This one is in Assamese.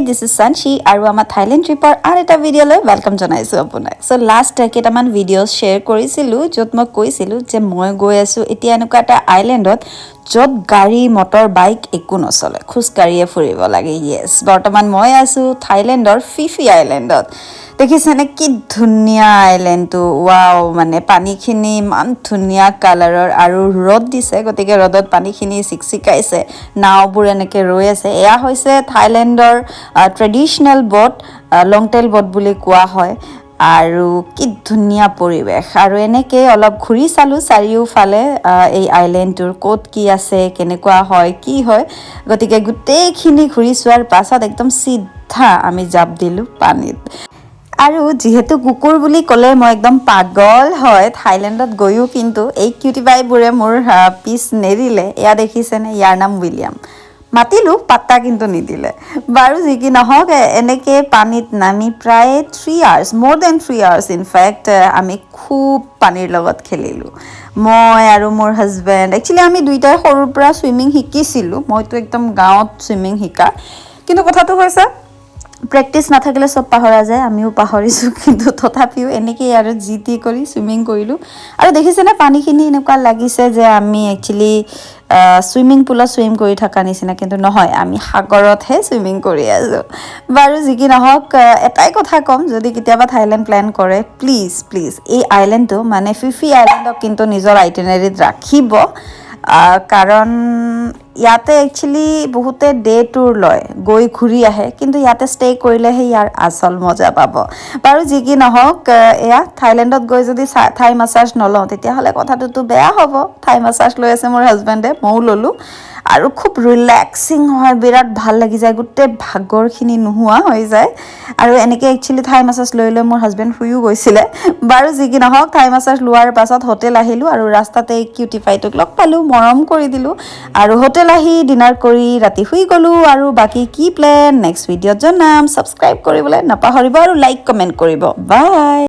this is Sanchi আৰু আমাৰ থাইলেণ্ড ট্ৰিপৰ আৰু এটা ভিডিঅ'লৈ ওয়েলকাম জনাইছো আপোনাক সো লাষ্ট কেইটামান ভিডিঅ'জ শেয়াৰ কৰিছিলো য'ত মই কৈছিলো যে মই গৈ আছো এতিয়া এনেকুৱা এটা আইল্যান্ডত য'ত গাড়ী মটৰ বাইক একো নচলে খুজ কাঢ়িয়ে ফুৰিব লাগে ইয়েস বৰ্তমান মই আছো থাইলেণ্ডৰ ফিফি আইল্যান্ডত দেখিছেনে কি ধুনীয়া আইল্যান্ডটো ওয়াও মানে পানীখিনি মান ধুনীয়া কালাৰৰ আৰু ৰ'দ দিছে গতিকে ৰ'দত পানীখিনি চিকচিকাইছে নাওবোৰ এনেকে ৰৈ আছে এয়া হৈছে থাইলেণ্ডৰ ট্ৰেডিশনেল বোট লং টেইল বোট বুলি কোৱা হয় আৰু কি ধুনীয়া পৰিবেশ আৰু এনেকে অলপ ঘুৰি চালো চাৰিওফালে এই আইল্যান্ডটোৰ কোট কি আছে কেনেকুৱা হয় কি হয় গতিকে গোটেইখিনি ঘুৰি চোৱাৰ পাছত একদম সিধা আমি জাপ দিলো পানীত আৰু যেহেতু কুকুৰ বুলি ক'লে মই একদম পাগল হয় থাইলেণ্ডত গৈও কিন্তু এই কিউটি বাইবোৰে মোৰ পিছ নেৰিলে এয়া দেখিছেনে ইয়াৰ নাম উইলিয়াম মাতিলো পাত্তা কিন্তু নিদিলে বাৰু যি কি নহওক এনেকে পানীত নামি প্ৰায় 3 আৱাৰ্স মোৰ দেন 3 আৱাৰ্স ইন ফ্যাক্ট আমি খুব পানীৰ লগত খেলিলো মই আৰু মোৰ হাজবেণ্ড একচুয়ালি আমি দুইটাই সৰুৰ পৰা সুইমিং শিকিছিলো মইতো একদম গাঁৱত সুইমিং শিকা কিন্তু কথাটো হৈছে প্ৰেক্টিস না থাকিলে সব পাহৰা যায় আমিও পাহৰিছো কিন্তু তথাপিও এনেকৈ আৰু জিটি কৰি সুইমিং কৰিলো আৰু দেখিছেনে পানীখিনি এনেকুৱা লাগিছে যে আমি একচুয়ালি সুইমিং পুলত সুইম কৰি থকা নিচিনা কিন্তু নহয় আমি সাগৰতহে সুইমিং কৰি আছো বাৰু যি কি নহওক এটাই কথা কম যদি কেতিয়াবা থাইলেণ্ড প্ল্যান কৰে প্লিজ এই আইল্যান্ডটো মানে ফিফি আইল্যান্ডক কিন্তু নিজৰ আইটিনাৰীত ৰাখিব কাৰণ ইয়াতে একচুয়ালি বহুতে ডে টুৰ লয় গৈ ঘুৰি আহে কিন্তু ইয়াতে ষ্টে কৰিলেহে ইয়াৰ আসল মজা পাব বাৰু যি কি নহওক এয়া থাইলেণ্ডত গৈ যদি থাই মাসাজ নলওঁ তেতিয়াহ'লে কথাটোতো বেয়া হ'ব থাই মাসাজ লৈ আছে মোৰ হাজবেণ্ডে ময়ো ল'লো আৰু খুব ৰিলেক্সিং হয় বিৰাট ভাল লাগি যায় গোটেই ভাগৰখিনি নোহোৱা হৈ যায় আৰু এনেকৈ একচুয়ালি থাই মাসাজ লৈ মোৰ হাজবেণ্ড শুইও গৈছিলে বাৰু যি কি নহওক থাই মাসাজ লোৱাৰ পাছত হোটেল আহিলো আৰু ৰাস্তাতে কিউটি পাইটোক লগ পালো মৰম কৰি দিলো আৰু হোটেল আহি ডিনাৰ কৰি ৰাতি শুই গলো আৰু বাকি কি প্ল্যান নেক্সট ভিডিঅ'ত জনাম সাবস্ক্ৰাইব কৰিবলৈ নাপাহৰিব আৰু লাইক কমেন্ট কৰিব বাই